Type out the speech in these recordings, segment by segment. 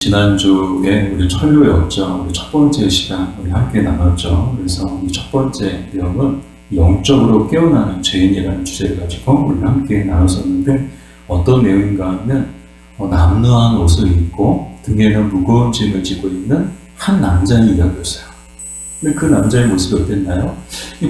지난주에 우리 천류였죠. 우리 첫 번째 시간 우리 함께 나눴죠. 그래서 이 첫 번째 내용은 영적으로 깨어나는 죄인이라는 주제를 가지고 우리 함께 나눴었는데 어떤 내용인가 하면 남루한 옷을 입고 등에는 무거운 짐을 지고 있는 한 남자의 이야기였어요. 근데 그 남자의 모습이 어땠나요?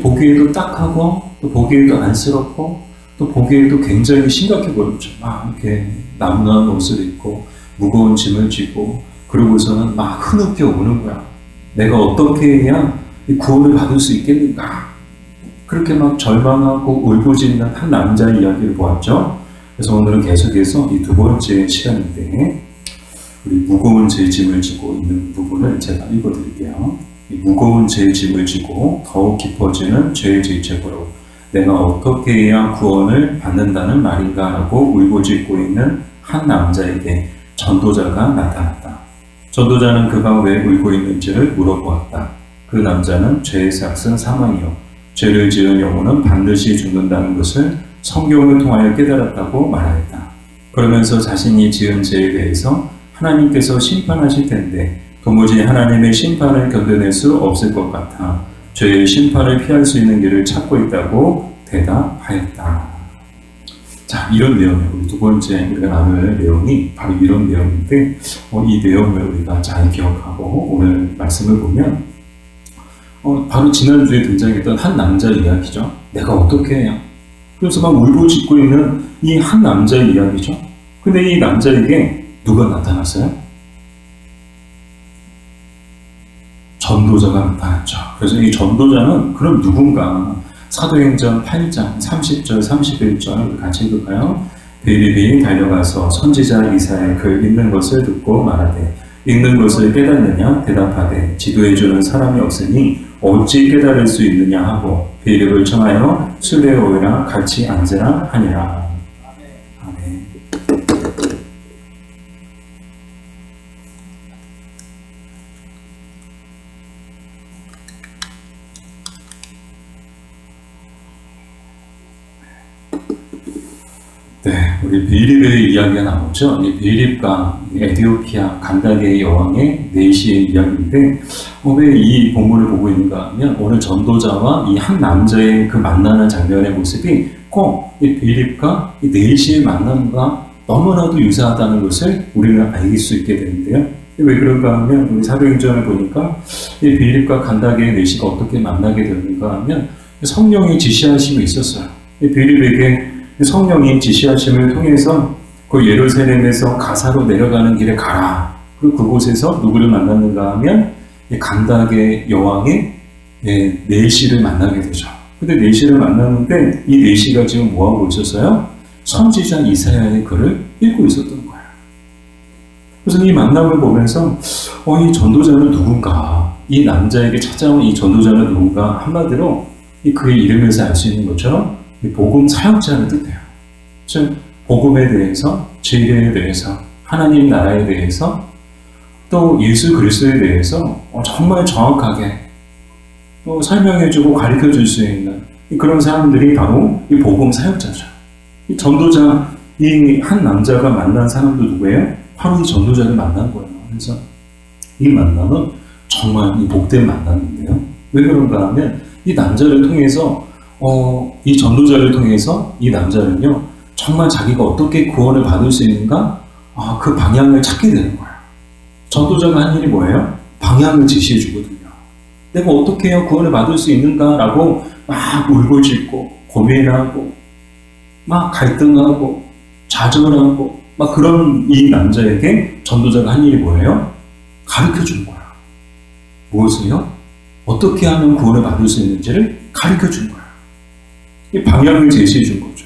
보기에도 딱하고 또 보기에도 안쓰럽고 또 보기에도 굉장히 심각해 보였죠. 막 이렇게 남루한 옷을 입고 무거운 짐을 지고 그러고서는 막 흐느껴 우는 거야. 내가 어떻게 해야 이 구원을 받을 수 있겠는가? 그렇게 막 절망하고 울부짖는 한 남자의 이야기를 보았죠. 그래서 오늘은 계속해서 이 두 번째 시간인데 우리 무거운 제 짐을 지고 있는 부분을 제가 읽어드릴게요. 이 무거운 제 짐을 지고 더욱 깊어지는 죄의 질책으로 내가 어떻게 해야 구원을 받는다는 말인가 라고 울부짖고 있는 한 남자에게 전도자가 나타났다. 전도자는 그가 왜 울고 있는지를 물어보았다. 그 남자는 죄의 삭은 사망이요 죄를 지은 영혼은 반드시 죽는다는 것을 성경을 통하여 깨달았다고 말하였다. 그러면서 자신이 지은 죄에 대해서 하나님께서 심판하실 텐데 도무지 하나님의 심판을 견뎌낼 수 없을 것 같아 죄의 심판을 피할 수 있는 길을 찾고 있다고 대답하였다. 자, 이런 내용이에요. 우리 두 번째 우리가 나눌 내용이 바로 이런 내용인데 이 내용을 우리가 잘 기억하고 오늘 말씀을 보면 바로 지난주에 등장했던 한 남자의 이야기죠. 내가 어떻게 해요? 그래서 막 울부짖고 있는 이 한 남자의 이야기죠. 근데 이 남자에게 누가 나타났어요? 전도자가 나타났죠. 그래서 이 전도자는 그럼 누군가? 사도행전 8장 30절 31절 같이 읽을까요? 빌립이 달려가서 선지자 이사야의 글 읽는 것을 듣고 말하되 읽는 것을 깨닫느냐 대답하되 지도해주는 사람이 없으니 어찌 깨달을 수 있느냐 하고 빌립을 청하여 술에 오이라 같이 앉으라 하니라. 아멘. 네, 우리 빌립의 이야기가 나오죠. 이 빌립과 에티오피아 간다게의 여왕의 내시의 이야기인데 왜 이 본문을 보고 있는가 하면 오늘 전도자와 이 한 남자의 그 만나는 장면의 모습이 꼭 이 빌립과 이 내시의 만남과 너무나도 유사하다는 것을 우리는 알 수 있게 되는데요. 왜 그런가 하면 우리 사도행전을 보니까 이 빌립과 간다게의 내시가 어떻게 만나게 되는가 하면 성령이 지시하심이 있었어요. 이 빌립에게 성령이 지시하심을 통해서 그 예루살렘에서 가사로 내려가는 길에 가라. 그리고 그곳에서 누구를 만났는가 하면 간다게 여왕의 내시를 만나게 되죠. 근데 내시를 만났는데 이 내시가 지금 뭐하고 있었어요? 선지자 이사야의 글을 읽고 있었던 거예요. 그래서 이 만남을 보면서 이 전도자는 누군가? 이 남자에게 찾아온 이 전도자는 누군가? 한마디로 그의 이름에서 알 수 있는 것처럼 복음 사역자를 뜻해요. 즉 복음에 대해서, 진리에 대해서, 하나님 나라에 대해서, 또 예수 그리스도에 대해서 정말 정확하게 또 설명해주고 가르쳐줄 수 있는 그런 사람들이 바로 이 복음 사역자죠. 이 전도자, 이 한 남자가 만난 사람도 누구예요? 바로 이 전도자를 만난 거예요. 그래서 이 만남은 정말 이 복된 만남인데요. 왜 그런가 하면 이 남자를 통해서 이 전도자를 통해서 이 남자는요, 정말 자기가 어떻게 구원을 받을 수 있는가? 그 방향을 찾게 되는 거예요. 전도자가 한 일이 뭐예요? 방향을 지시해 주거든요. 내가 어떻게 해야 구원을 받을 수 있는가라고 막 울부짖고 고민하고 막 갈등하고 좌절하고 막 그런 이 남자에게 전도자가 한 일이 뭐예요? 가르쳐 준 거야. 무엇을요? 어떻게 하면 구원을 받을 수 있는지를 가르쳐 준 거야. 이 방향을 제시해 준 거죠.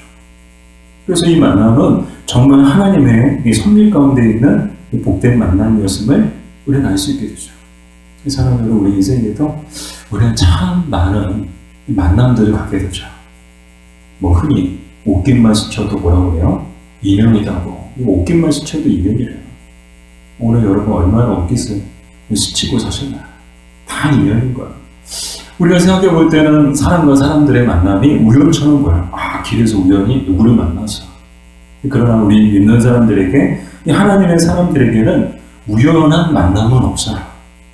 그래서 이 만남은 정말 하나님의 이 섭리 가운데 있는 이 복된 만남이었음을 우리는 알 수 있게 되죠. 사랑하는 우리 인생에도 우리는 참 많은 만남들을 갖게 되죠. 뭐 흔히 옷깃만 스쳐도 뭐라고 해요? 인연이라고. 옷깃만 스쳐도 인연이래요. 오늘 여러분 얼마나 옷깃을 스치고 사셨나요? 다 인연인 거야. 우리가 생각해 볼 때는 사람과 사람들의 만남이 우연처럼 보여요. 길에서 우연히 누구를 만나서. 그러나 우리 믿는 사람들에게, 하나님의 사람들에게는 우연한 만남은 없어요.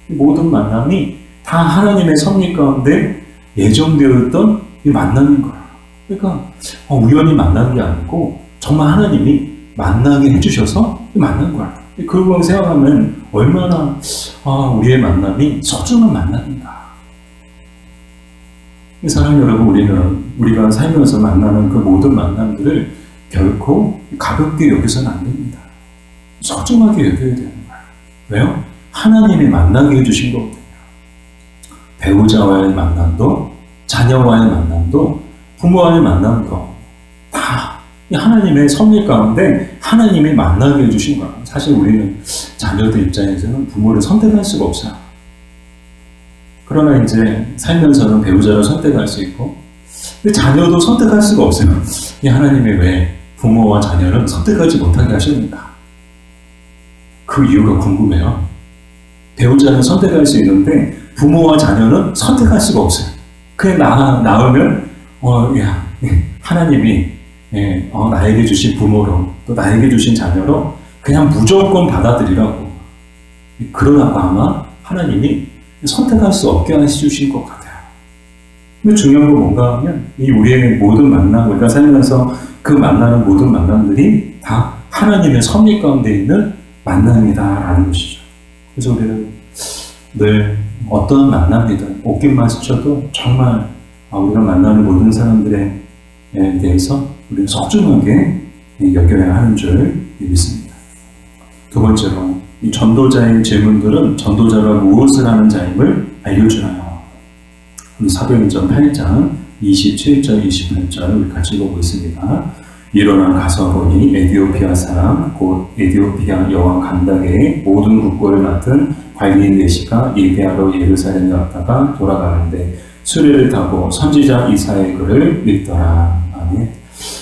모든 만남이 다 하나님의 섭리 가운데 예정되어 이 만남인 거예요. 그러니까 우연히 만난 게 아니고 정말 하나님이 만나게 해주셔서 만난 거예요. 그걸 생각하면 얼마나 우리의 만남이 소중한 만남인가. 사랑 여러분, 우리가 살면서 만나는 그 모든 만남들을 결코 가볍게 여기서는 안 됩니다. 소중하게 여겨야 되는 거예요. 왜요? 하나님이 만나게 해주신 거거든요. 배우자와의 만남도, 자녀와의 만남도, 부모와의 만남도 다 하나님의 섭리 가운데 하나님이 만나게 해주신 거예요. 사실 우리는 자녀들 입장에서는 부모를 선택할 수가 없어요. 그러나 이제 살면서는 배우자를 선택할 수 있고, 근데 자녀도 선택할 수가 없어요. 이 하나님이 왜 부모와 자녀를 선택하지 못하게 하셨는가? 그 이유가 궁금해요. 배우자는 선택할 수 있는데 부모와 자녀는 선택할 수가 없어요. 그냥 낳으면 하나님이 나에게 주신 부모로 또 나에게 주신 자녀로 그냥 무조건 받아들이라고. 그러다가 아마 하나님이 선택할 수 없게 해주신 것 같아요. 근데 중요한 건 뭔가 하면 우리의 모든 만남, 우리가 살면서 그 만나는 모든 만남들이 다 하나님의 섭리 가운데 있는 만남이다라는 것이죠. 그래서 우리는 늘 어떤 만남이든 옷깃만 스쳐도 정말 우리가 만나는 모든 사람들에 대해서 우리는 소중하게 여겨야 하는 줄 믿습니다. 두 번째로, 이 전도자의 질문들은 전도자가 무엇을 하는 자임을 알려주나요? 사도행전 8장 27절 28절 우리 같이 읽어보겠습니다. 일어나 가서 보니 에디오피아 사람 곧 에디오피아 여왕 간다게의 모든 국고를 맡은 관리인 네시가 예배하러 예루살렘에 왔다가 돌아가는데 수레를 타고 선지자 이사야의 글을 읽더라. 아멘.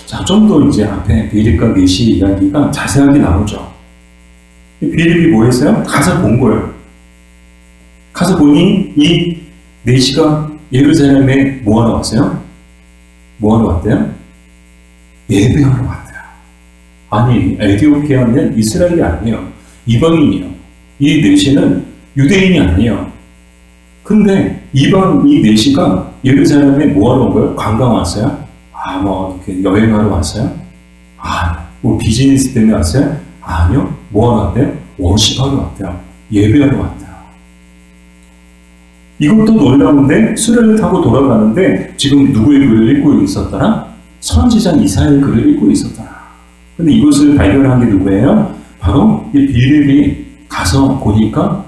자, 좀 더 이제 앞에 빌립과 네시 이야기가 자세하게 나오죠. 빌립이 뭐 했어요? 가서 본 거예요. 가서 보니 이 네시가 예루살렘에 뭐 하러 왔어요? 뭐 하러 왔대요? 예배하러 왔대요. 아니, 에디오피아는 이스라엘이 아니에요. 이방인이에요. 이 네시는 유대인이 아니에요. 근데 이 네시가 예루살렘에 뭐 하러 온 거예요? 관광 왔어요? 이렇게 여행하러 왔어요? 뭐 비즈니스 때문에 왔어요? 아니요. 뭐 하러 왔대요? 워십하러 왔대요. 예배하러 왔대요. 이것도 놀라운데 수레를 타고 돌아가는데 지금 누구의 글을 읽고 있었더라? 선지자 이사야의 글을 읽고 있었더라. 근데 이것을 발견한 게 누구예요? 바로 이 빌립이 가서 보니까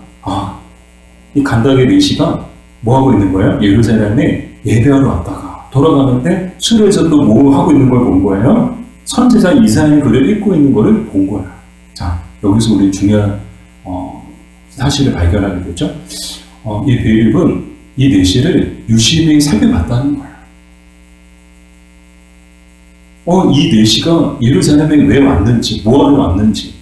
이 간다게 네시가 뭐 하고 있는 거예요? 예루살렘에 예배하러 왔다가 돌아가는데 수레에서 또 뭐 하고 있는 걸 본 거예요? 선지자 이사야의 글을 읽고 있는 거를 본 거예요. 자, 여기서 우리 중요한 사실을 발견하게 되죠. 이 빌립은 이 네시를 유심히 살펴봤다는 거예요. 이 네시가 예루살렘에 왜 왔는지, 뭐하러 왔는지,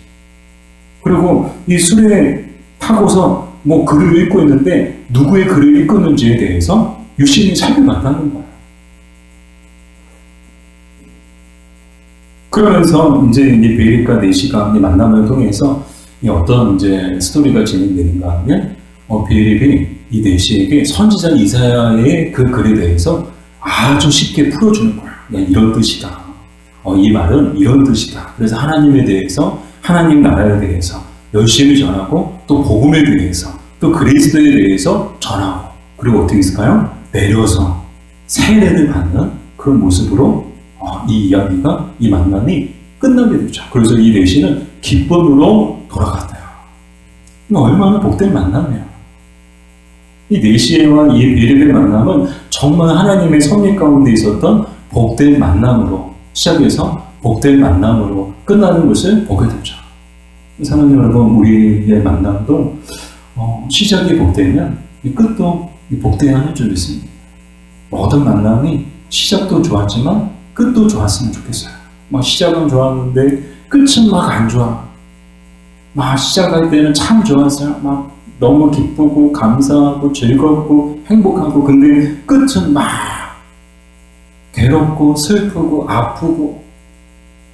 그리고 이 수레에 타고서 뭐 글을 읽고 있는데 누구의 글을 읽고 있는지에 대해서 유심히 살펴봤다는 거예요. 그러면서 이제 이 빌립과 네시가 만남을 통해서 어떤 이제 스토리가 진행되는가 하면 빌립이 이 네시에게 선지자 이사야의 그 글에 대해서 아주 쉽게 풀어주는 거예요. 이런 뜻이다. 이 말은 이런 뜻이다. 그래서 하나님에 대해서, 하나님 나라에 대해서 열심히 전하고 또 복음에 대해서 또 그리스도에 대해서 전하고, 그리고 어떻게 있을까요? 내려서 세례를 받는 그런 모습으로 이 이야기가, 이 만남이 끝나게 되죠. 그래서 이 네시는 기쁨으로 돌아갔대요. 얼마나 복된 만남이에요. 이 네시와 이 빌립의 만남은 정말 하나님의 섭리 가운데 있었던 복된 만남으로 시작해서 복된 만남으로 끝나는 것을 보게 되죠. 사랑하는 여러분, 우리의 만남도 시작이 복되면 끝도 복되어야 할 줄 믿습니다. 모든 만남이 시작도 좋았지만 끝도 좋았으면 좋겠어요. 시작은 좋았는데 끝은 막 안 좋아. 시작할 때는 참 좋았어요. 너무 기쁘고 감사하고 즐겁고 행복하고, 근데 끝은 막 괴롭고 슬프고 아프고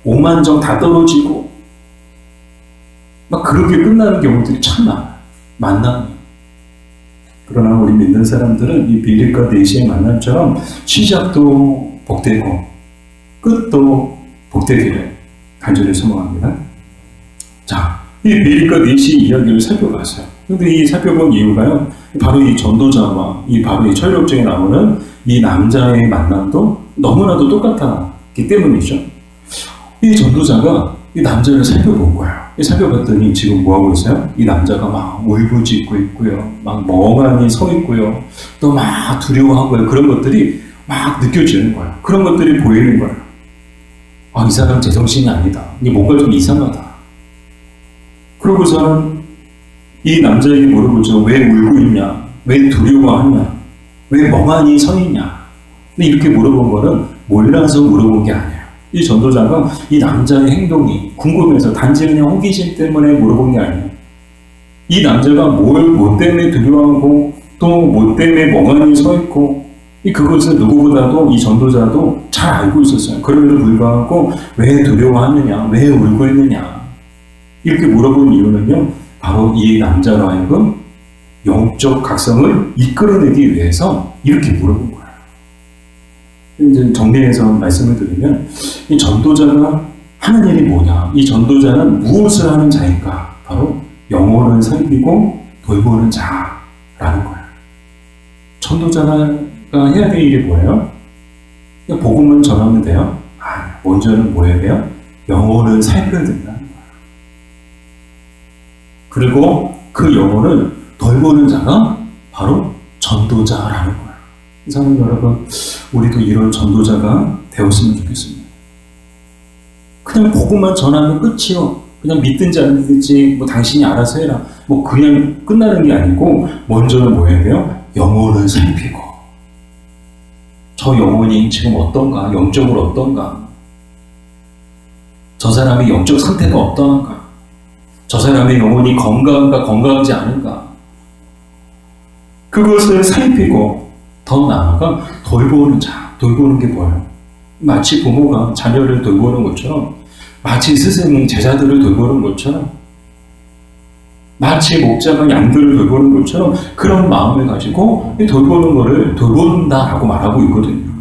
오만정 다 떨어지고 막 그렇게 끝나는 경우들이 참 많아요. 만남이. 그러나 우리 믿는 사람들은 이 빌립과 네시의 만남처럼 시작도 복되고 끝도 복되기를 간절히 소망합니다. 자, 이 빌립과 네시 이야기를 살펴봤어요. 근데 이 살펴본 이유가요, 바로 이 전도자와 바로 이 철력중에 나오는 이 남자의 만남도 너무나도 똑같았기 때문이죠. 이 전도자가 이 남자를 살펴본 거예요. 살펴봤더니 지금 뭐하고 있어요? 이 남자가 막 울부짖고 있고요. 막 멍하니 서 있고요. 또 막 두려워하고요. 그런 것들이 막 느껴지는 거예요. 그런 것들이 보이는 거예요. 아, 이 사람 제정신이 아니다. 이게 뭔가 좀 이상하다. 그러고서는 이 남자에게 물어보죠. 왜 울고 있냐? 왜 두려워하냐? 왜 멍하니 서 있냐? 근데 이렇게 물어본 거는 몰라서 물어본 게 아니에요. 이 전도자가 이 남자의 행동이 궁금해서 단지 그냥 호기심 때문에 물어본 게 아니에요. 이 남자가 뭐 때문에 두려워하고 또 뭐 때문에 멍하니 서 있고 그것을 누구보다도 이 전도자도 잘 알고 있었어요. 그럼에도 불구하고 왜 두려워하느냐? 왜 울고 있느냐? 이렇게 물어본 이유는요. 바로 이 남자로 하여금 영적 각성을 이끌어내기 위해서 이렇게 물어본 거예요. 이제 정리해서 말씀을 드리면 이 전도자가 하는 일이 뭐냐? 이 전도자는 무엇을 하는 자인가? 바로 영혼을 살피고 돌보는 자라는 거예요. 전도자가 해야 될 일이 뭐예요? 그냥 복음을 전하면 돼요? 먼저는 뭐 해야 돼요? 영혼을 살펴야 된다는 거예요. 그리고 그 영혼을 돌보는 자가 바로 전도자라는 거예요. 사랑하는 여러분, 우리도 이런 전도자가 되었으면 좋겠습니다. 그냥 복음만 전하면 끝이요. 그냥 믿든지 안 믿든지 뭐 당신이 알아서 해라. 뭐 그냥 끝나는 게 아니고 먼저는 뭐 해야 돼요? 영혼을 살피고 저 영혼이 지금 어떤가? 영적으로 어떤가? 저 사람의 영적 상태가 어떠한가? 저 사람의 영혼이 건강한가 건강하지 않은가? 그것을 살피고 더 나아가 돌보는 자. 돌보는 게 뭐예요? 마치 부모가 자녀를 돌보는 것처럼, 마치 스승이 제자들을 돌보는 것처럼, 마치 목자가 양들을 돌보는 것처럼 그런 마음을 가지고 돌보는 것을 돌본다라고 말하고 있거든요.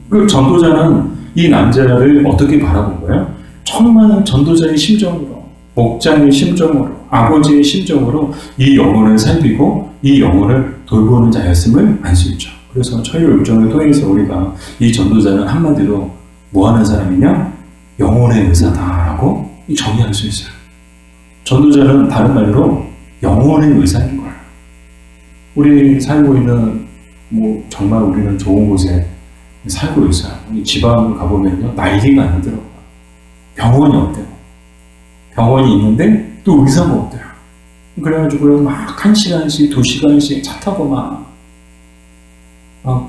그 전도자는 이 남자를 어떻게 바라본 거예요? 정말 전도자의 심정으로, 목자의 심정으로, 아버지의 심정으로 이 영혼을 살피고 이 영혼을 돌보는 자였음을 알 수 있죠. 그래서 철교육정을 통해서 우리가 이 전도자는 한마디로 뭐 하는 사람이냐? 영혼의 의사다라고 정의할 수 있어요. 전도자는 다른 말로 영혼의 의사인 거예요. 우리 살고 있는 정말 우리는 좋은 곳에 살고 있어요. 지방 가보면요, 난리가 아니더라고요. 병원이 없대요. 병원이 있는데 또 의사가 없대요. 그래가지고 막 1시간씩 2시간씩 차 타고 막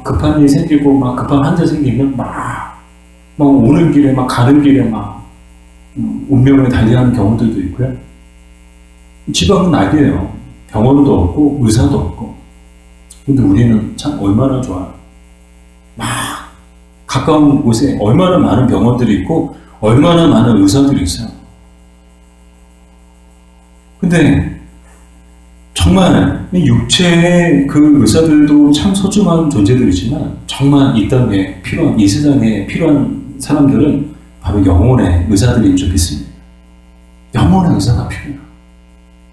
급한 일 생기고 막 급한 환자 생기면 막 오는 길에 막 가는 길에 막 운명을 달리하는 경우들도 있고요. 지방은 낙이에요. 병원도 없고 의사도 없고. 근데 우리는 참 얼마나 좋아요. 막 가까운 곳에 얼마나 많은 병원들이 있고 얼마나 많은 의사들이 있어요. 근데 정말 육체의 그 의사들도 참 소중한 존재들이지만 정말 이 땅에 필요한, 이 세상에 필요한 사람들은 바로 영혼의 의사들인 줄 믿습니다. 영혼의 의사가 필요해요.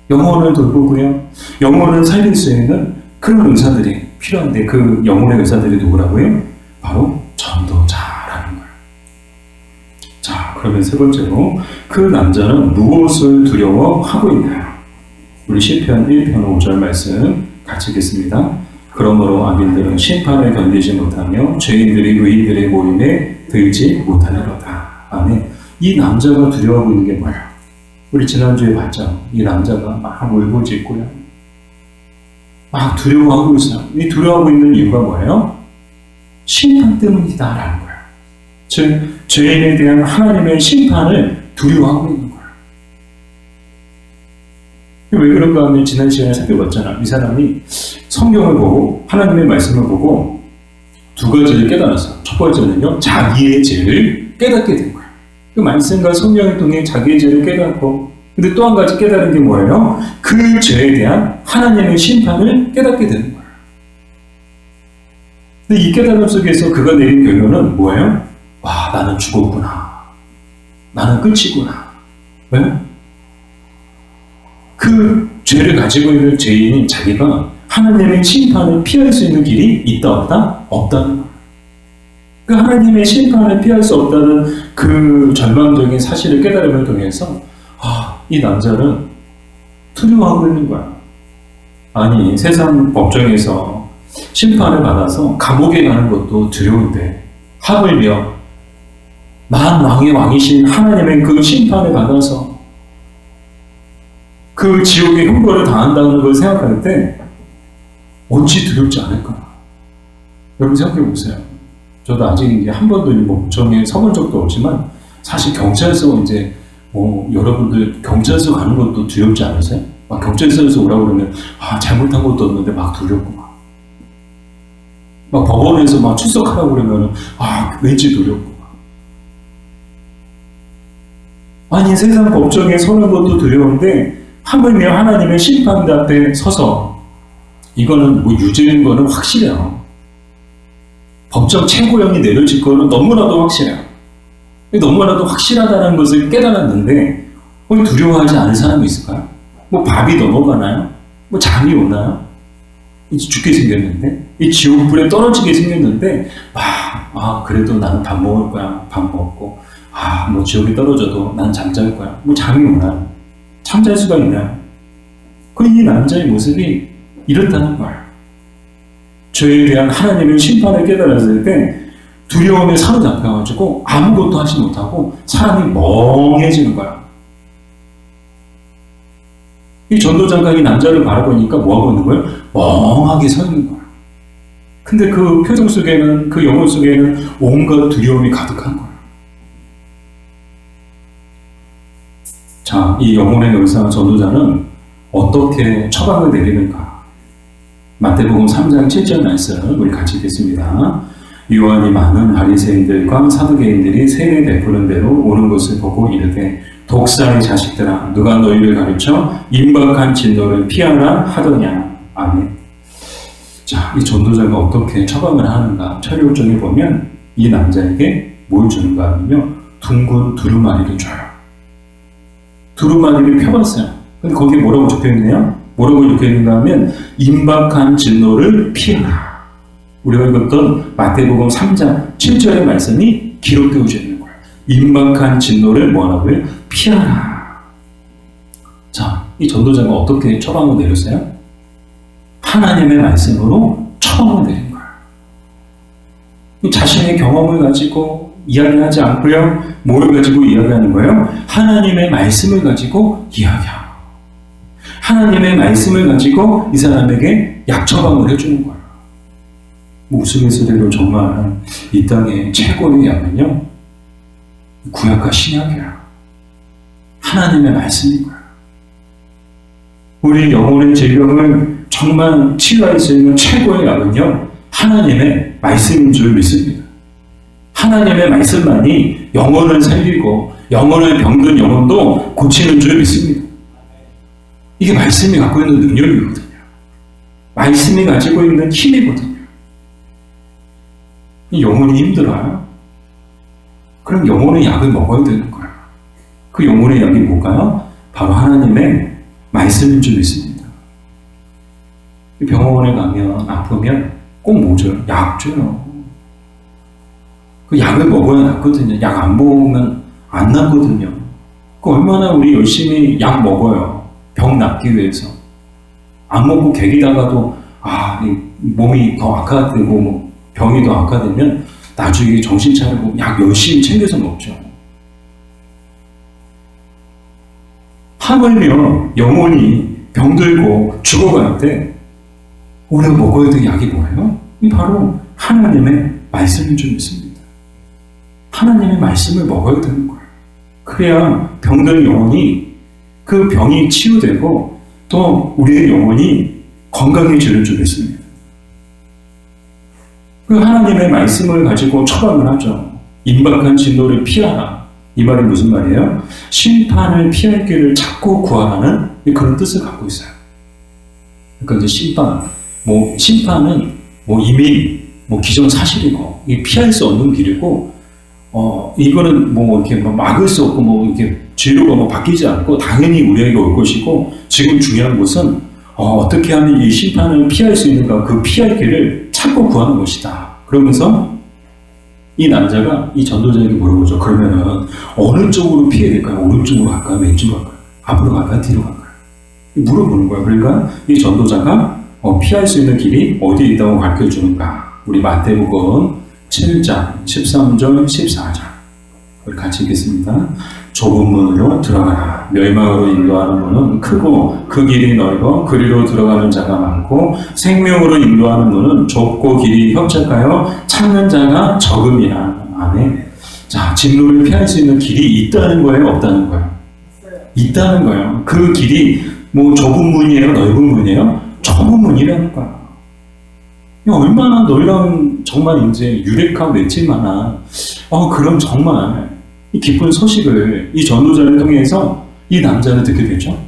영혼을 돌보고요, 영혼을 살릴 수 있는 그런 의사들이 필요한데 그 영혼의 의사들이 누구라고요? 바로 전도자라는 거예요. 자, 그러면 세 번째로 그 남자는 무엇을 두려워하고 있나요? 우리 시편 1편 5절 말씀 같이 읽겠습니다. 그러므로 악인들은 심판을 견디지 못하며 죄인들이 의인들의 모임에 들지 못하리로다. 아멘. 이 남자가 두려워하고 있는 게 뭐예요? 우리 지난주에 봤죠? 이 남자가 막 울부짖고요, 막 두려워하고 있어요. 이 두려워하고 있는 이유가 뭐예요? 심판 때문이다라는 거예요. 즉, 죄인에 대한 하나님의 심판을 두려워하고 있는 거예요. 왜 그런가 하면 지난 시간에 살펴봤잖아. 이 사람이 성경을 보고 하나님의 말씀을 보고 두 가지를 깨달았어요. 첫 번째는요, 자기의 죄를 깨닫게 된 거예요. 그 말씀과 성령을 통해 자기의 죄를 깨닫고 근데 또 한 가지 깨달은 게 뭐예요? 그 죄에 대한 하나님의 심판을 깨닫게 되는 거예요. 근데 이 깨달음 속에서 그가 내린 결론은 뭐예요? 와, 나는 죽었구나. 나는 끝이구나. 왜? 그 죄를 가지고 있는 죄인인 자기가 하나님의 심판을 피할 수 있는 길이 있다 없다? 없다는 거예요. 그 하나님의 심판을 피할 수 없다는 그 절망적인 사실을 깨달음을 통해서 이 남자는 두려워하고 있는 거야. 아니, 세상 법정에서 심판을 받아서 감옥에 가는 것도 두려운데 하물며 만왕의 왕이신 하나님의 그 심판을 받아서 그 지옥의 형벌을 당한다는 걸 생각할 때 어찌 두렵지 않을까? 여러분 생각해 보세요. 저도 아직 이제 한 번도 법정에 서본 적도 없지만 사실 경찰서 이제 여러분들 경찰서 가는 것도 두렵지 않으세요? 막 경찰서에서 오라고 그러면 잘못한 것도 없는데 막 두렵고 막 법원에서 막 출석하라고 그러면 왠지 두렵고 아니 세상 법정에 서는 것도 두려운데 하물며 하나님의 심판 앞에 서서 이거는 유죄인 거는 확실해요. 법정 최고형이 내려질 거는 너무나도 확실해요. 너무나도 확실하다는 것을 깨달았는데 두려워하지 않은 사람이 있을까요? 밥이 넘어가나요? 잠이 오나요? 이제 죽게 생겼는데 이 지옥불에 떨어지게 생겼는데 그래도 나는 밥 먹을 거야. 밥 먹고 지옥에 떨어져도 난 잠잘 거야. 잠이 오나요? 잠잘 수가 있나요? 이 남자의 모습이 이렇다는 거예요. 죄에 대한 하나님의 심판을 깨달았을 때 두려움에 사로잡혀가지고 아무것도 하지 못하고 사람이 멍해지는 거야. 이 전도자가 이 남자를 바라보니까 뭐하고 있는 거예요? 멍하게 서 있는 거야. 근데 그 표정 속에는, 그 영혼 속에는 온갖 두려움이 가득한 거야. 자, 이 영혼의 열사 전도자는 어떻게 처방을 내리는가? 마태복음 3장 7절 말씀 우리 같이 읽겠습니다. 요한이 많은 바리새인들과 사두개인들이 세례 베푸는 대로 오는 것을 보고 이르되 독사의 자식들아 누가 너희를 가르쳐 임박한 진노를 피하라 하더냐. 아멘. 자, 이 전도자가 어떻게 처방을 하는가? 철육정에 보면 이 남자에게 뭘 주는가 하면요, 둥근 두루마리를 줘요. 두루마리를 펴봤어요. 근데 거기에 뭐라고 적혀있네요? 뭐라고 적혀있는가 하면 임박한 진노를 피하라. 우리가 읽었던 마태복음 3장 7절의 말씀이 기록되어져 있는 거예요. 임박한 진노를 뭐하라고요? 피하라. 자, 이 전도자가 어떻게 처방을 내렸어요? 하나님의 말씀으로 처방을 내린 거예요. 자신의 경험을 가지고 이야기하지 않고요. 뭘 가지고 이야기하는 거예요? 하나님의 말씀을 가지고 이야기하고 하나님의 말씀을 가지고 이 사람에게 약처방을 해주는 거예요. 우스갯소리로 정말 이 땅의 최고의 약은요, 구약과 신약이야. 하나님의 말씀인 거야. 우리 영혼의 질병을 정말 치유할 수 있는 최고의 약은요, 하나님의 말씀인 줄 믿습니다. 하나님의 말씀만이 영혼을 살리고 영혼을 병든 영혼도 고치는 줄 믿습니다. 이게 말씀이 갖고 있는 능력이거든요. 말씀이 가지고 있는 힘이거든요. 이 영혼이 힘들어요? 그럼 영혼의 약을 먹어야 되는 거예요. 그 영혼의 약이 뭘까요? 바로 하나님의 말씀인 줄 믿습니다. 병원에 가면 아프면 꼭 뭐 줘요? 약 줘요. 그 약을 먹어야 낫거든요. 약 안 먹으면 안 낫거든요. 그 얼마나 우리 열심히 약 먹어요. 병 낫기 위해서. 안 먹고 객이다가도 몸이 더 악화되고 병이 더 악화되면 나중에 정신 차리고 약 열심히 챙겨서 먹죠. 하물며 영혼이 병들고 죽어갈 때 우리가 먹어야 될 약이 뭐예요? 이 바로 하나님의 말씀인 줄 믿습니다. 하나님의 말씀을 먹어야 되는 거예요. 그래야 병든 영혼이 그 병이 치유되고 또 우리의 영혼이 건강해지는 줄 믿습니다. 그 하나님의 말씀을 가지고 처방을 하죠. 임박한 진노를 피하라. 이 말이 무슨 말이에요? 심판을 피할 길을 찾고 구하라는 그런 뜻을 갖고 있어요. 그러니까 이제 심판은 이미 기정사실이고, 피할 수 없는 길이고, 이거는 이렇게 막을 수 없고, 이렇게 죄로 바뀌지 않고, 당연히 우리에게 올 것이고, 지금 중요한 것은, 어떻게 하면 이 심판을 피할 수 있는가, 그 피할 길을 찾고 구하는 것이다. 그러면서, 이 남자가 이 전도자에게 물어보죠. 그러면은, 어느 쪽으로 피해야 될까요? 오른쪽으로 갈까요? 왼쪽으로 갈까요? 앞으로 갈까요? 뒤로 갈까요? 물어보는 거예요. 그러니까, 이 전도자가, 피할 수 있는 길이 어디에 있다고 가르쳐 주는가. 우리 마태복음 7장 13절 14절 우리 같이 읽겠습니다. 좁은 문으로 들어가라. 멸망으로 인도하는 문은 크고 그 길이 넓어 그리로 들어가는 자가 많고 생명으로 인도하는 문은 좁고 길이 협착하여 찾는 자가 적음이라. 아멘. 자, 진로를 피할 수 있는 길이 있다는 거예요? 없다는 거예요? 있다는 거예요. 그 길이 좁은 문이에요? 넓은 문이에요? 좁은 문이라는 거야. 얼마나 놀라운, 정말 이제 유레카 외칠 만한, 그런 정말 이 기쁜 소식을 이 전도자를 통해서 이 남자는 듣게 되죠.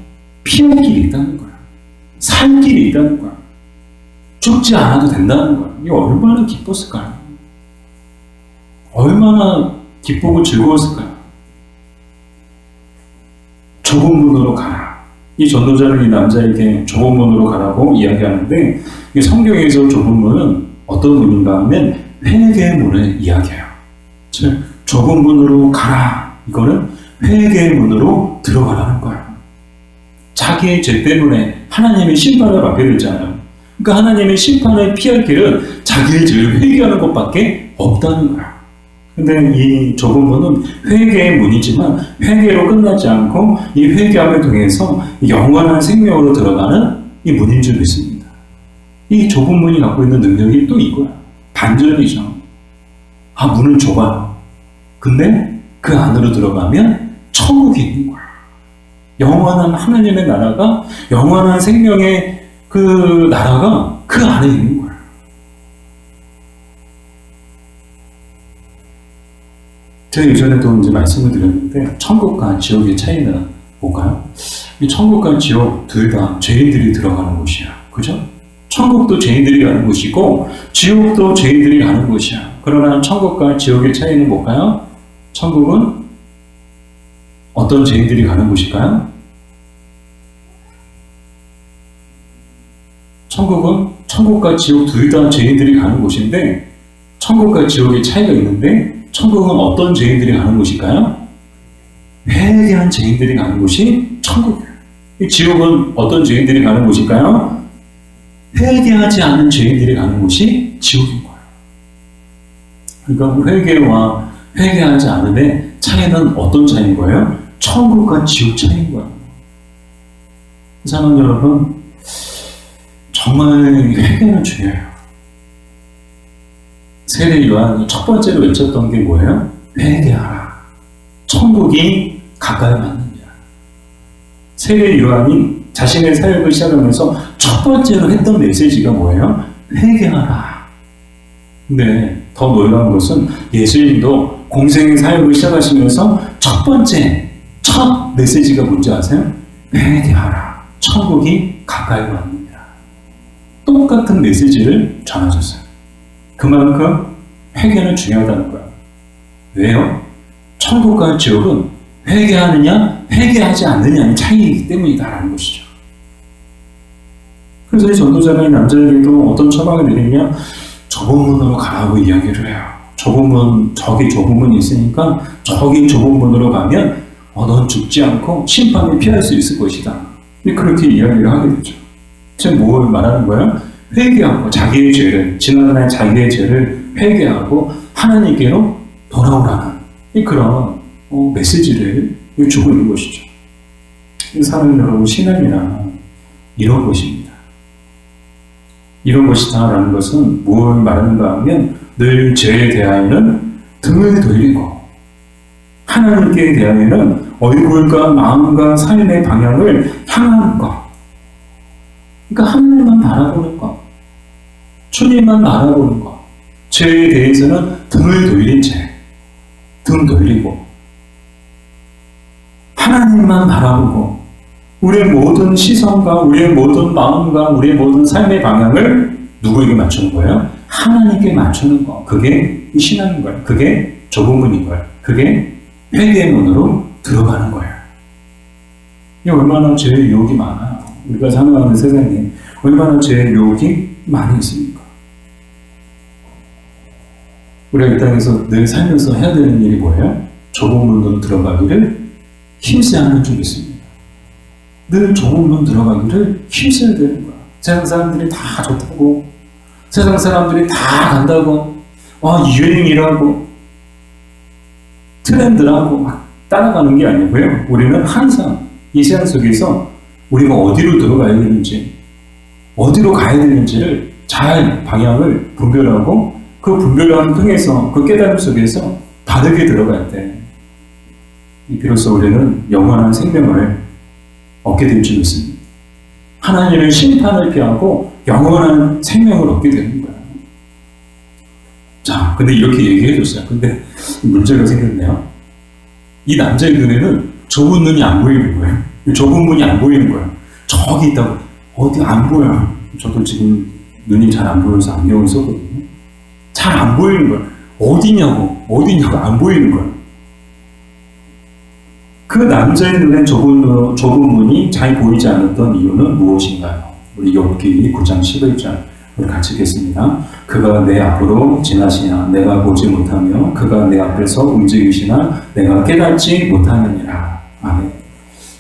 피할 길이 있다는 거야. 살 길이 있다는 거야. 죽지 않아도 된다는 거야. 이게 얼마나 기뻤을까요? 얼마나 기쁘고 즐거웠을까요? 좁은 문으로 가라. 이 전도자는 이 남자에게 좁은 문으로 가라고 이야기하는데, 이 성경에서 좁은 문은 어떤 문인가 하면 회개의 문을 이야기해요. 즉, 좁은 문으로 가라. 이거는 회개의 문으로 들어가라는 거예요. 자기의 죄 때문에 하나님의 심판을 받게 되잖아요. 그러니까 하나님의 심판을 피할 길은 자기의 죄를 회개하는 것밖에 없다는 거예요. 근데 이 좁은 문은 회개의 문이지만 회개로 끝나지 않고 이 회개함을 통해서 영원한 생명으로 들어가는 이 문인 줄 믿습니다. 이 좁은 문이 갖고 있는 능력이 또 이거야. 반전이죠. 문은 좁아요. 근데 그 안으로 들어가면 천국이 있는 거야. 영원한 하나님의 나라가, 영원한 생명의 그 나라가 그 안에 있는 거야. 제가 예전에도 이제 말씀을 드렸는데, 천국과 지옥의 차이는 뭘까요? 이 천국과 지옥 둘 다 죄인들이 들어가는 곳이야. 그죠? 천국도 죄인들이 가는 곳이고, 지옥도 죄인들이 가는 곳이야. 그러나 천국과 지옥의 차이는 뭘까요? 천국은 어떤 죄인들이 가는 곳일까요? 천국은 천국과 지옥 둘 다 죄인들이 가는 곳인데, 천국과 지옥의 차이가 있는데, 천국은 어떤 죄인들이 가는 곳일까요? 회개한 죄인들이 가는 곳이 천국이에요. 지옥은 어떤 죄인들이 가는 곳일까요? 회개하지 않은 죄인들이 가는 곳이 지옥인 거예요. 그러니까 회개와 회개하지 않음의 차이는 어떤 차이인 거예요? 천국과 지옥 차이인 거예요. 사랑하는 여러분, 정말 회개는 중요해요. 세례 요한이 첫 번째로 외쳤던 게 뭐예요? 회개하라. 천국이 가까이 왔느니라. 세례 요한이 자신의 사역을 시작하면서 첫 번째로 했던 메시지가 뭐예요? 회개하라. 근데 더 놀라운 것은 예수님도 공생의 사역을 시작하시면서 첫 메시지가 뭔지 아세요? 회개하라. 천국이 가까이 왔느니라. 똑같은 메시지를 전하셨어요. 그만큼 회개는 중요하다는 거야. 왜요? 천국과 지옥은 회개하느냐, 회개하지 않느냐의 차이이기 때문이다라는 것이죠. 그래서 이 전도자가 이 남자에게도 어떤 처방을 내리냐, 좁은 문으로 가라고 이야기를 해요. 저기 좁은 문이 있으니까 저기 좁은 문으로 가면 넌 죽지 않고 심판을 피할 수 있을 것이다. 그렇게 이야기를 하게 되죠. 지금 뭘 말하는 거예요? 회개하고 자기의 죄를, 지난날 자기의 죄를 회개하고 하나님께로 돌아오라는 그런 메시지를 주고 있는 것이죠. 사랑하는 여러분, 신앙이란 이런 것입니다. 이런 것이다라는 것은 뭘 말하는가 하면 늘 죄에 대하여는 등을 돌리고 하나님께 대하여는 얼굴과 마음과 삶의 방향을 향하는 것. 그러니까 하나님만 바라보는 것, 주님만 바라보는 것, 죄에 대해서는 등을 돌린 채, 등 돌리고 하나님만 바라보고 우리의 모든 시선과 우리의 모든 마음과 우리의 모든 삶의 방향을 누구에게 맞추는 거예요? 하나님께 맞추는 거. 그게 신앙인 거예요. 그게 좁은 문인 거예요. 그게 회개의 문으로 들어가는 거예요. 이게 얼마나 죄의 유혹이 많아요. 우리가 살아가는 세상에 얼마나 죄의 유혹이 많이 있습니까? 우리가 이 땅에서 늘 살면서 해야 되는 일이 뭐예요? 좁은 문으로 들어가기를 힘써야 하는 쪽이 있습니다. 늘 좁은 문 들어가기를 힘써야 되는 거야. 세상 사람들이 다 좋다고, 세상 사람들이 다 간다고, 유행이라고, 트렌드라고 막 따라가는 게 아니고요. 우리는 항상 이 세상 속에서 우리가 어디로 들어가야 되는지, 어디로 가야 되는지를 잘 방향을 분별하고 그 분별함을 통해서 그 깨달음 속에서 바르게 들어갈 때 비로소 우리는 영원한 생명을 얻게 될 줄 믿습니다. 하나님의 심판을 피하고 영원한 생명을 얻게 되는 거예요. 자, 근데 이렇게 얘기해 줬어요. 근데 문제가 생겼네요. 이 남자의 눈에는 좁은 눈이 안 보이는 거예요. 좁은 문이 안 보이는 거예요. 저기 있다고. 어디 안 보여요. 저도 지금 눈이 잘 안 보여서 안경을 썼거든요. 잘 안 보이는 거예요. 어디냐고 안 보이는 거예요. 그 남자의 눈에 좁은 문이 잘 보이지 않았던 이유는 무엇인가요? 우리 욥기 9장 11절 우리 같이 읽겠습니다. 그가 내 앞으로 지나시나 내가 보지 못하며 그가 내 앞에서 움직이시나 내가 깨닫지 못하느니라. 아멘.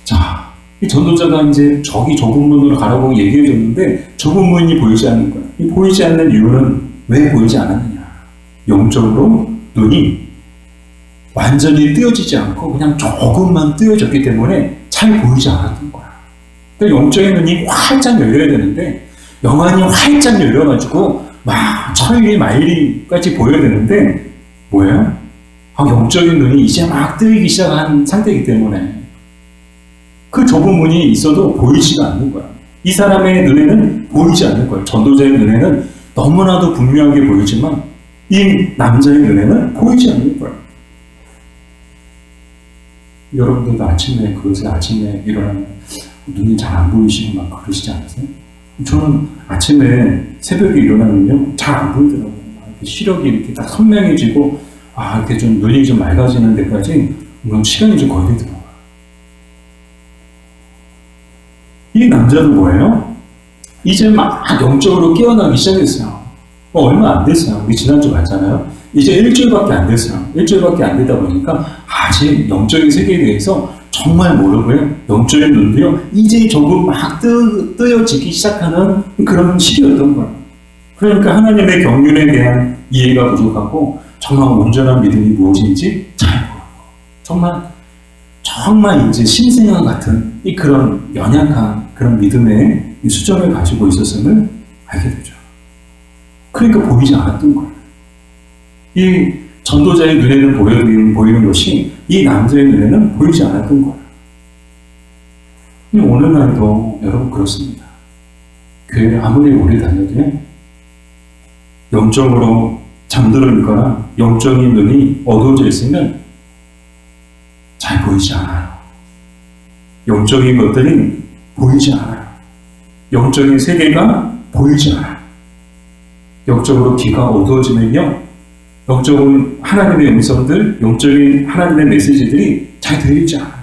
자, 이 전도자가 이제 저기 좁은 문으로 가라고 얘기해 줬는데 좁은 문이 보이지 않는 거예요. 이 보이지 않는 이유는 왜 보이지 않았느냐? 영적으로 눈이 완전히 뜨여지지 않고 그냥 조금만 뜨여졌기 때문에 잘 보이지 않았던 거야. 그러니까 영적인 눈이 활짝 열려야 되는데 영안이 활짝 열려가지고 막 천리 만리까지 보여야 되는데 뭐예요? 영적인 눈이 이제 막 뜨이기 시작한 상태이기 때문에 그 좁은 문이 있어도 보이지가 않는 거야. 이 사람의 눈에는 보이지 않는 거예요. 전도자의 눈에는 너무나도 분명하게 보이지만 이 남자의 눈에는 보이지 않는 거예요. 여러분들도 아침에 일어나면 눈이 잘 안 보이시고 막 그러시지 않으세요? 저는 아침에 새벽에 일어나면요 잘 안 보이더라고요. 시력이 이렇게 딱 선명해지고 이렇게 좀 눈이 좀 맑아지는 데까지 물론 시간이 좀 걸리더라고요. 이 남자는 뭐예요? 이제 막 영적으로 깨어나기 시작했어요. 얼마 안 됐어요. 우리 지난주 봤잖아요. 이제 일주일밖에 안 됐어요. 일주일밖에 안 되다 보니까 아직 영적인 세계에 대해서 정말 모르고요. 영적인 눈도요. 이제 조금 막 뜨여지기 시작하는 그런 시기였던 거예요. 그러니까 하나님의 경륜에 대한 이해가 부족하고 정말 온전한 믿음이 무엇인지 잘 모르고 정말 이제 신생아 같은 그런 연약한 그런 믿음의 수준을 가지고 있었음을 알게 되죠. 그러니까 보이지 않았던 거예요. 이 전도자의 눈에는 보이는 것이 이 남자의 눈에는 보이지 않았던 거예요. 오늘날도 여러분 그렇습니다. 교회를 아무리 오래 다녀도요, 영적으로 잠들어 있거나 영적인 눈이 어두워져 있으면 잘 보이지 않아요. 영적인 것들이 보이지 않아요. 영적인 세계가 보이지 않아요. 영적으로 귀가 어두워지면요, 영적인 하나님의 음성들, 영적인 하나님의 메시지들이 잘 들리지 않아요.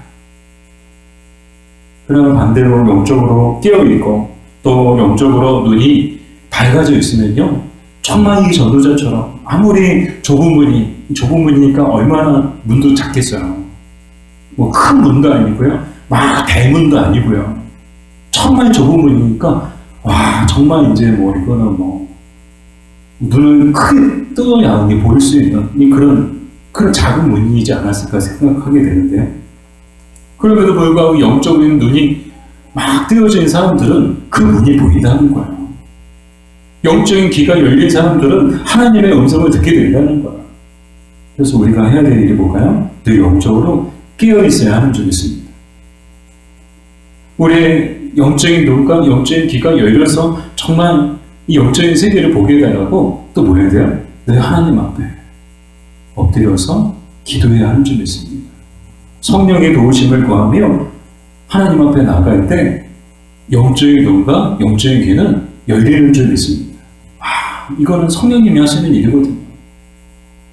그러나 반대로 영적으로 깨어있고 또 영적으로 눈이 밝아져 있으면요, 정말 이 전도자처럼 아무리 좁은 문이니까 얼마나 문도 작겠어요. 뭐 큰 문도 아니고요, 막 대문도 아니고요. 정말 좁은 문이니까 정말 이제 이거는 눈을 크게 떠야 보일 수 있는 그런 작은 문이지 않았을까 생각하게 되는데요. 그럼에도 불구하고 영적인 눈이 막 뜨여진 사람들은 그 문이 보인다는 거예요. 영적인 귀가 열린 사람들은 하나님의 음성을 듣게 된다는 거예요. 그래서 우리가 해야 될 일이 뭘까요? 늘 영적으로 깨어 있어야 하는 점이 있습니다. 우리의 영적인 눈과 영적인 귀가 열려서 정말 이 영적인 세계를 보게 되라고 또 뭐 해야 돼요? 늘 하나님 앞에 엎드려서 기도해야 하는 점이 있습니다. 성령의 도우심을 구하며 하나님 앞에 나갈 때 영적인 눈과 영적인 귀는 열리는 줄 믿습니다. 이거는 성령님이 하시는 일이거든요.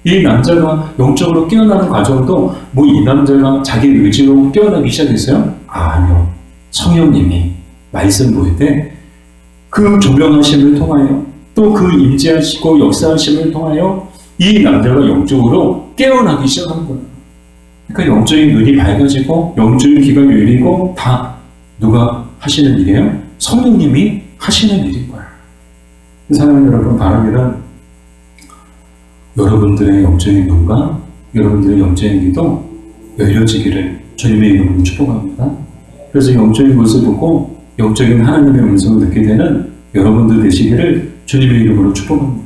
이 남자가 영적으로 깨어나는 과정도 뭐 이 남자가 자기 의지로 깨어나기 시작했어요? 아니요. 성령님이 말씀 보일 때 그 조명하심을 통하여 또 그 임재하시고 역사하심을 통하여 이 남자가 영적으로 깨어나기 시작한 거예요. 그러니까 영적인 눈이 밝아지고 영적인 귀가 열리고 다 누가 하시는 일이에요? 성령님이 하시는 일인 거예요. 사랑하는 여러분, 바라기는 여러분들의 영적인 눈과 여러분들의 영적인 귀도 열려지기를 주님의 이름으로 축복합니다. 그래서 영적인 것을 보고 영적인 하나님의 음성을 듣게 되는 여러분들 되시기를 주님의 이름으로 축복합니다.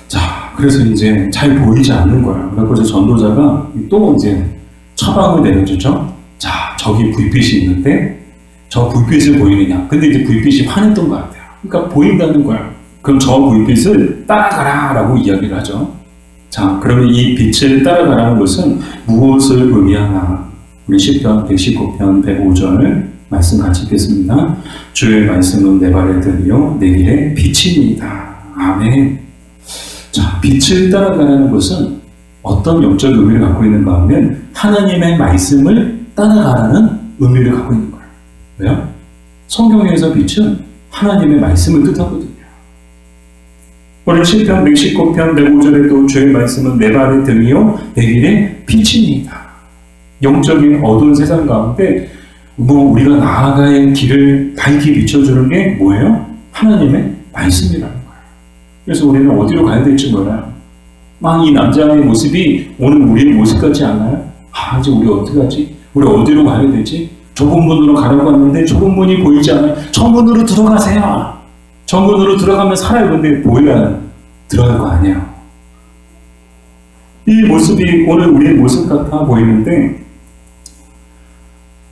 자, 그래서 이제 잘 보이지 않는 거예요. 그래서 전도자가 또 이제 처방을 내려주죠. 자, 저기 불빛이 있는데 저 불빛을 보이느냐. 근데 이제 불빛이 환했던 것 같아요. 그러니까 보인다는 거예요. 그럼 저 불빛을 따라가라 라고 이야기를 하죠. 자, 그러면 이 빛을 따라가라는 것은 무엇을 의미하나? 우리 시편 119편 105절 말씀 같이 읽겠습니다. 주의 말씀은 내 발에 등이요 내 길에 빛입니다. 아멘. 자, 빛을 따라가라는 것은 어떤 영적 의미를 갖고 있는가 하면 하나님의 말씀을 따라가라는 의미를 갖고 있는 거예요. 왜요? 성경에서 빛은 하나님의 말씀을 뜻하거든요. 오늘 시편 119편 105절에 또 주의 말씀은 내 발의 등이요 내 길의 빛입니다. 영적인 어두운 세상 가운데 우리가 나아가야 할 길을 밝게 비춰주는 게 뭐예요? 하나님의 말씀이라는 거예요. 그래서 우리는 어디로 가야 될지 몰라요. 막 이 남자의 모습이 오늘 우리의 모습 같지 않아요? 이제 우리 어떻게 하지? 우리 어디로 가야 되지? 좁은 문으로 가라고 하는데 좁은 문이 보이지 않아요? 정문으로 들어가세요. 정문으로 들어가면 살아요. 근데 보여야 들어갈 거 아니에요. 이 모습이 오늘 우리의 모습 같아 보이는데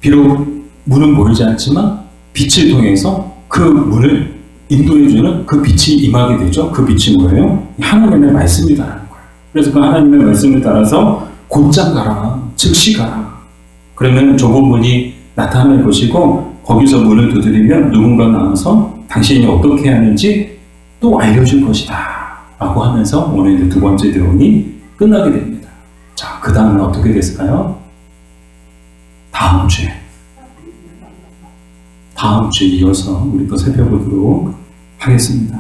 비록 문은 보이지 않지만 빛을 통해서 그 문을 인도해주는 그 빛이 임하게 되죠. 그 빛이 뭐예요? 하나님의 말씀이라는 거예요. 그래서 그 하나님의 말씀을 따라서 곧장 가라, 즉시 가라. 그러면 좁은 문이 나타날 것이고 거기서 문을 두드리면 누군가 나와서 당신이 어떻게 하는지 또 알려줄 것이다 라고 하면서 오늘 이제 두 번째 대원이 끝나게 됩니다. 자, 그 다음은 어떻게 됐을까요? 다음 주에 이어서 우리 또 살펴보도록 하겠습니다.